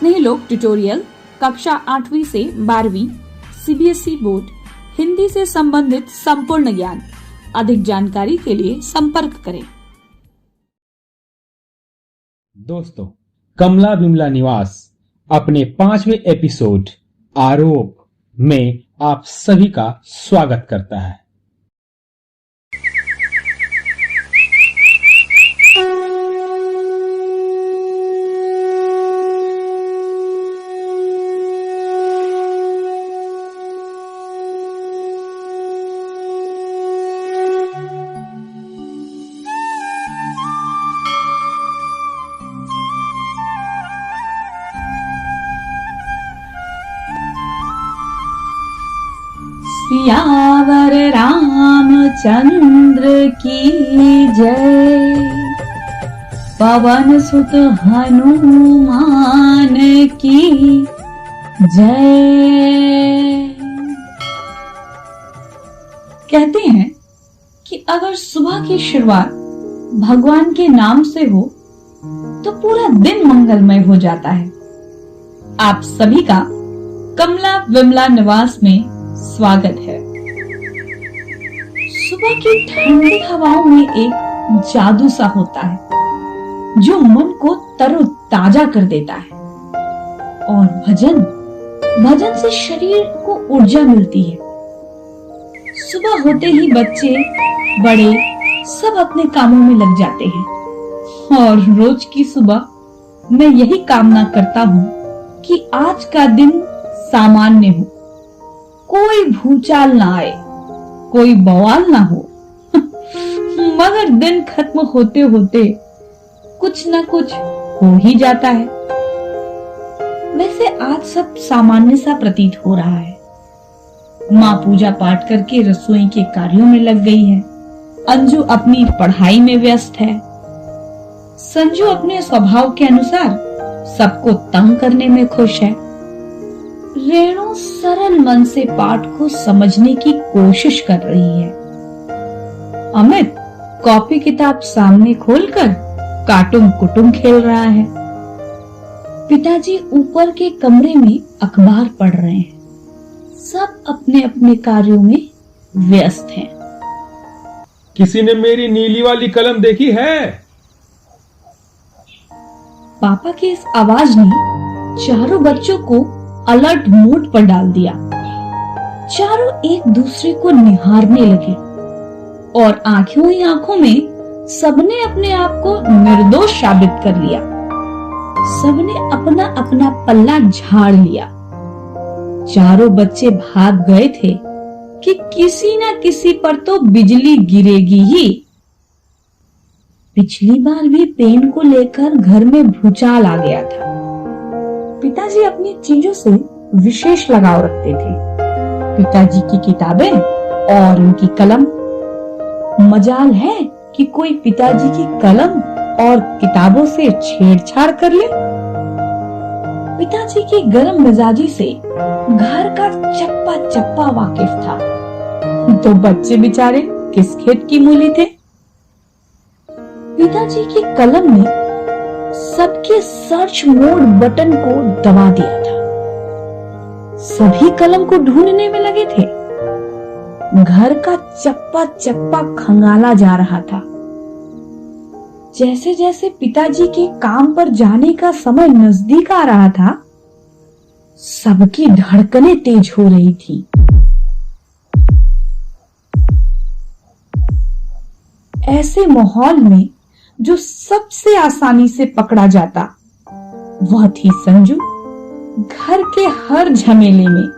स्नेहलोक tutorial कक्षा 8वीं से 12वीं सीबीएसई बोर्ड हिंदी से संबंधित संपूर्ण ज्ञान। अधिक जानकारी के लिए संपर्क करें। दोस्तों, कमला विमला निवास अपने 5वें एपिसोड आरोप में आप सभी का स्वागत करता है। सियावर रामचंद्र की जय, पवन सुत हनुमान की जय। कहते हैं कि अगर सुबह की शुरुआत भगवान के नाम से हो तो पूरा दिन मंगलमय हो जाता है। आप सभी का कमला विमला निवास में स्वागत है। सुबह की ठंडी हवाओं में एक जादू सा होता है जो मन को तरोताजा कर देता है, और भजन से शरीर को ऊर्जा मिलती है। सुबह होते ही बच्चे बड़े सब अपने कामों में लग जाते हैं, और रोज की सुबह मैं यही कामना करता हूँ कि आज का दिन सामान्य हो, कोई भूचाल ना आए, कोई बवाल ना हो। मगर दिन खत्म होते होते कुछ ना कुछ हो ही जाता है। वैसे आज सब सामान्य सा प्रतीत हो रहा है। माँ पूजा पाठ करके रसोई के कार्यों में लग गई है। अंजू अपनी पढ़ाई में व्यस्त है। संजू अपने स्वभाव के अनुसार सबको तंग करने में खुश है। रेणु सरल मन से पाठ को समझने की कोशिश कर रही है। अमित कॉपी किताब सामने खोलकर कार्टून कुटुम खेल रहा है। पिताजी ऊपर के कमरे में अखबार पढ़ रहे हैं। सब अपने अपने कार्यों में व्यस्त हैं। किसी ने मेरी नीली वाली कलम देखी है? पापा की इस आवाज ने चारों बच्चों को अलर्ट मोड पर डाल दिया। चारों एक दूसरे को निहारने लगे और आंखों ही आंखों में सबने अपने आप को निर्दोष साबित कर लिया। सबने अपना अपना पल्ला झाड़ लिया। चारों बच्चे भाग गए थे कि किसी ना किसी पर तो बिजली गिरेगी ही। पिछली बार भी पेन को लेकर घर में भूचाल आ गया था। पिताजी अपनी चीजों से विशेष लगाव रखते थे। पिताजी की किताबें और उनकी कलम। मजाल है कि कोई पिताजी की कलम और किताबों से छेड़छाड़ कर ले। पिताजी की गर्म मिजाजी से घर का चप्पा चप्पा वाकिफ था, तो बच्चे बेचारे किस खेत की मूली थे। पिताजी की कलम ने सबके सर्च मोड बटन को दबा दिया था। सभी कलम को ढूंढने में लगे थे। घर का चप्पा चप्पा खंगाला जा रहा था। जैसे जैसे पिताजी के काम पर जाने का समय नजदीक आ रहा था, सबकी धड़कनें तेज हो रही थी। ऐसे माहौल में जो सबसे आसानी से पकड़ा जाता वह थी संजू। घर के हर झमेले में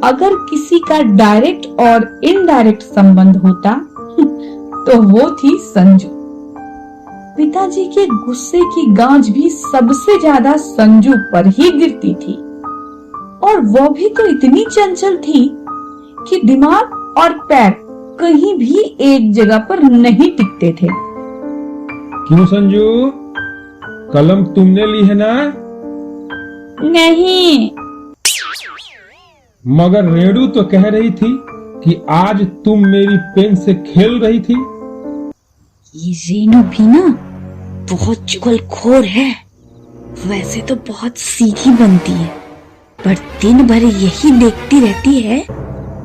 अगर किसी का डायरेक्ट और इनडायरेक्ट संबंध होता तो वो थी संजू। पिताजी के गुस्से की गाज भी सबसे ज्यादा संजू पर ही गिरती थी, और वो भी तो इतनी चंचल थी कि दिमाग और पैर कहीं भी एक जगह पर नहीं टिकते थे। क्यों संजू, कलम तुमने ली है ना? नहीं। मगर रेणु तो कह रही थी कि आज तुम मेरी पेन से खेल रही थी। ये रेणु भी ना बहुत चुगलखोर है। वैसे तो बहुत सीधी बनती है, पर दिन भर यही देखती रहती है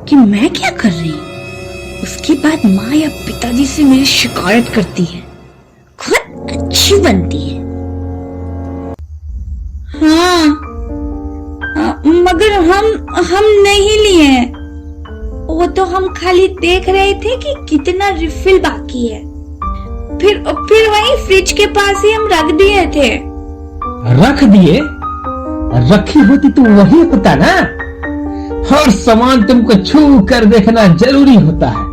कि मैं क्या कर रही हूँ। उसके बाद माँ या पिताजी से मेरी शिकायत करती है। खुद अच्छी बनती है। हाँ, मगर हम नहीं लिए। वो तो हम खाली देख रहे थे कि कितना रिफिल बाकी है। फिर वहीं फ्रिज के पास ही हम रख दिए थे। रख दिए? रखी होती तो वही होता ना। हर सामान तुमको छू कर देखना जरूरी होता है।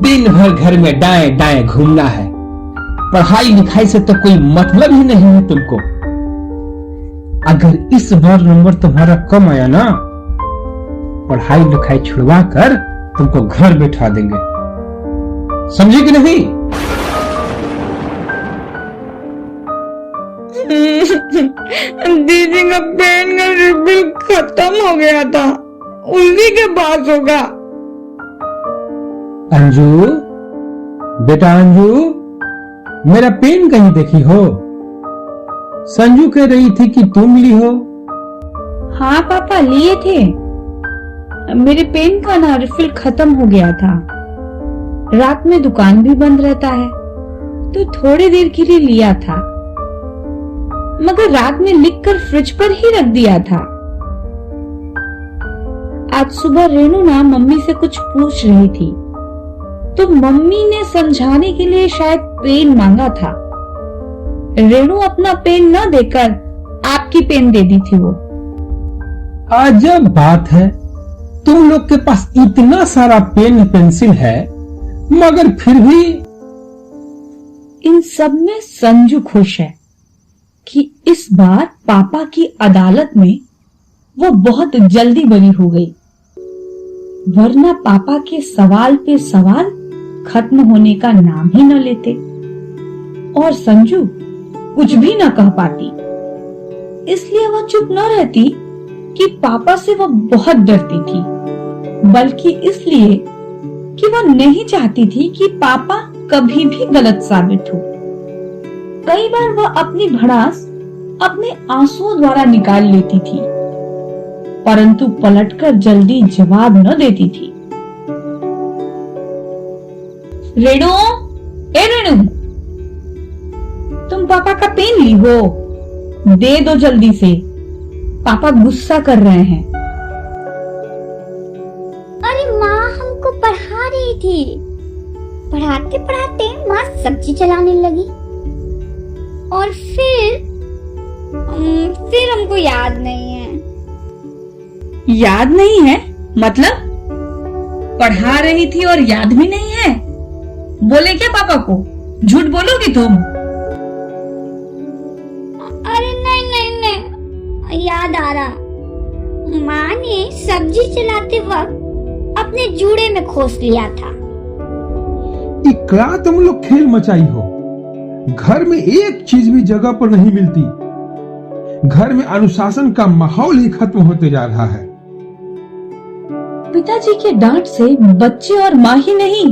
दिन भर घर में दाएं दाएं घूमना है। पढ़ाई लिखाई से तो कोई मतलब ही नहीं है तुमको। अगर इस बार नंबर तुम्हारा कम आया ना, पढ़ाई लिखाई छुड़वा कर तुमको घर बैठा देंगे। समझे कि नहीं? दीदी का पेन का रिफिल खत्म हो गया था, उसी के पास होगा। अंजू, बेटा अंजू, मेरा पेन कहीं देखी हो? संजू कह रही थी कि तुम ली हो। हाँ पापा, लिए थे। मेरे पेन का ना रिफिल खत्म हो गया था। रात में दुकान भी बंद रहता है, तो थोड़ी देर के लिए लिया था, मगर रात में लिखकर फ्रिज पर ही रख दिया था। आज सुबह रेणु ना मम्मी से कुछ पूछ रही थी, तो मम्मी ने समझाने के लिए शायद पेन मांगा था। रेणु अपना पेन न देकर आपकी पेन दे दी थी वो। अजब बात है, तुम लोग के पास इतना सारा पेन पेंसिल है, मगर फिर भी। इन सब में संजू खुश है कि इस बार पापा की अदालत में वो बहुत जल्दी बरी हो गई, वरना पापा के सवाल पे सवाल खत्म होने का नाम ही न लेते और संजू कुछ भी न कह पाती। इसलिए वो चुप न रहती कि पापा से वो बहुत डरती थी, बल्कि इसलिए कि वो नहीं चाहती थी कि पापा कभी भी गलत साबित हो। कई बार वह अपनी भड़ास अपने आंसुओं द्वारा निकाल लेती थी, परंतु पलटकर जल्दी जवाब न देती थी। रेणु, ए रेणु, तुम पापा का पेन ली हो? दे दो जल्दी से, पापा गुस्सा कर रहे हैं। अरे माँ हमको पढ़ा रही थी। पढ़ाते पढ़ाते माँ सब्जी चलाने लगी और फिर हमको याद नहीं है। याद नहीं है मतलब? पढ़ा रही थी और याद भी नहीं है? बोले क्या पापा को? झूठ बोलोगी तुम? अरे नहीं, याद आ रहा। माँ ने सब्जी चलाते वक्त अपने जूड़े में खोस लिया था। इकरा तुम लोग खेल मचाई हो। घर में एक चीज भी जगह पर नहीं मिलती। घर में अनुशासन का माहौल ही खत्म होते जा रहा है। पिताजी के डांट से बच्चे और माँ ही नहीं,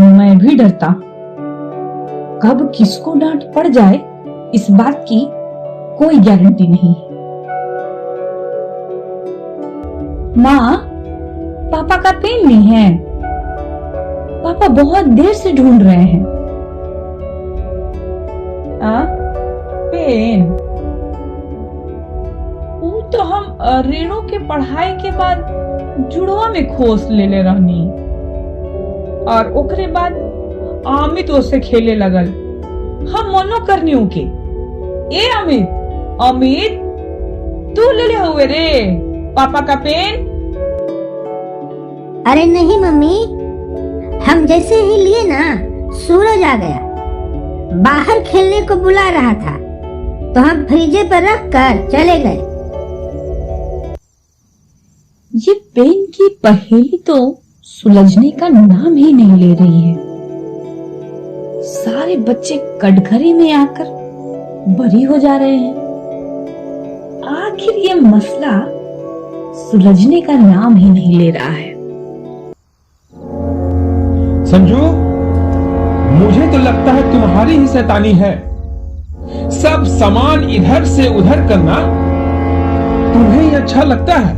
मैं भी डरता। कब किसको डांट पड़ जाए इस बात की कोई गारंटी नहीं। माँ, पापा का पेन नहीं है। पापा बहुत देर से ढूंढ रहे हैं। पेन? वो तो हम रेणु के पढ़ाई के बाद जुड़वा में खोस ले रहनी, और ओकरे बाद अमित उससे खेले लगल। हम मनो करनी के। ए अमित, तू ले हुए रे पापा का पेन? अरे नहीं मम्मी, हम जैसे ही लिए ना सूरज आ गया। बाहर खेलने को बुला रहा था, तो हम फ्रीजे पर रख कर चले गए। ये पेन की पहेली तो सुलझने का नाम ही नहीं ले रही है। सारे बच्चे कटघरे में आकर बरी हो जा रहे हैं। आखिर ये मसला सुलझने का नाम ही नहीं ले रहा है। संजू, मुझे तो लगता है तुम्हारी ही शैतानी है। सब सामान इधर से उधर करना तुम्हें ही अच्छा लगता है?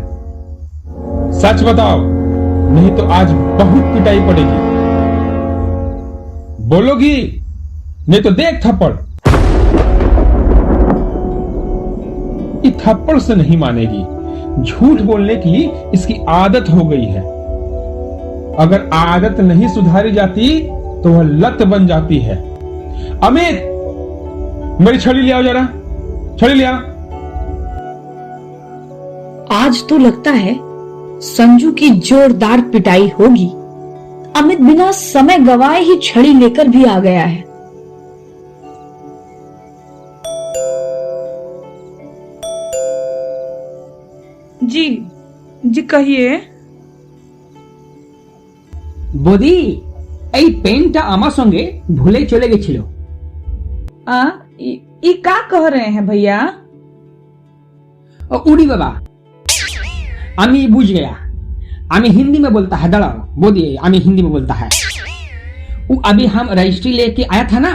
सच बताओ, नहीं तो आज बहुत पिटाई पड़ेगी। बोलोगी? नहीं तो देख थप्पड़। ये थप्पड़ से नहीं मानेगी। झूठ बोलने की इसकी आदत हो गई है। अगर आदत नहीं सुधारी जाती तो वह लत बन जाती है। अमित, मेरी छड़ी ले आओ जरा, छड़ी ले आओ। आज तो लगता है संजू की जोरदार पिटाई होगी। अमित बिना समय गवाए ही छड़ी लेकर भी आ गया है। जी कहिए। বৌদি, এই পেনটা আমার সঙ্গে ভুলে চলে গেছিল। ये क्या कह रहे हैं भैया? उड़ी बाबा, আমি বুঝ गया। আমি हिंदी में बोलता है। दड़ाओ बोदी, আমি हिंदी में बोलता है। वो अभी हम रजिस्ट्री लेके आया था ना,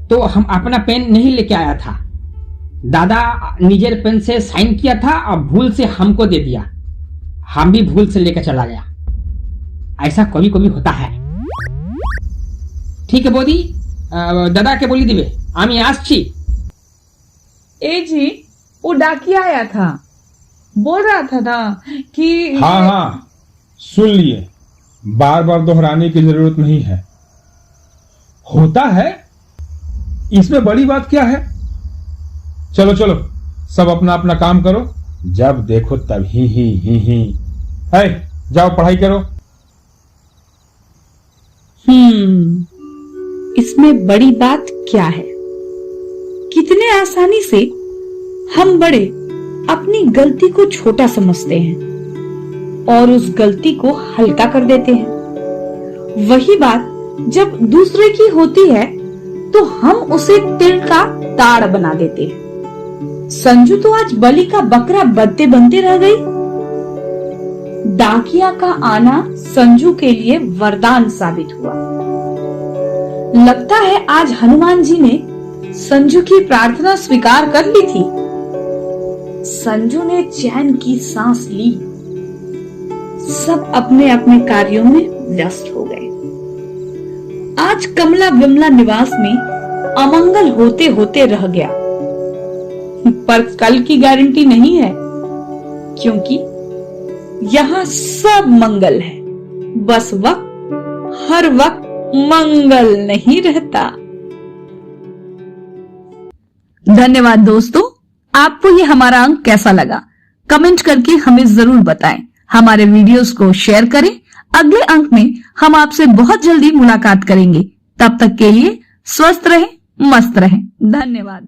तो हम अपना पेन नहीं लेके आया था। दादा निजेर पेन से साइन किया था और भूल से हमको दे दिया। हम भी भूल से लेकर चला गया। ऐसा कभी कभी होता है। ठीक है बोदी, दादा के बोली दिबे, আমি আসছি। ए जी, वो डाकिया आया था, बोल रहा था ना कि हाँ हाँ, सुन लिए। बार बार दोहराने की जरूरत नहीं है। होता है, इसमें बड़ी बात क्या है? चलो चलो, सब अपना अपना काम करो। जब देखो तब ही। है, जाओ पढ़ाई करो। इसमें बड़ी बात क्या है? कितने आसानी से हम बड़े अपनी गलती को छोटा समझते हैं और उस गलती को हल्का कर देते हैं। वही बात जब दूसरे की होती है तो हम उसे तिल का ताड़ बना देते हैं। संजू तो आज बलि का बकरा बनते बनते रह गई। डाकिया का आना संजू के लिए वरदान साबित हुआ। लगता है आज हनुमान जी ने संजू की प्रार्थना स्वीकार कर ली थी। संजू ने चैन की सांस ली। सब अपने अपने कार्यों में व्यस्त हो गए। आज कमला विमला निवास में अमंगल होते होते रह गया, पर कल की गारंटी नहीं है, क्योंकि यहाँ सब मंगल है। बस वक्त हर वक्त मंगल नहीं रहता। धन्यवाद दोस्तों, आपको ये हमारा अंक कैसा लगा? कमेंट करके हमें जरूर बताएं। हमारे वीडियोस को शेयर करें। अगले अंक में हम आपसे बहुत जल्दी मुलाकात करेंगे। तब तक के लिए स्वस्थ रहें, मस्त रहें। धन्यवाद।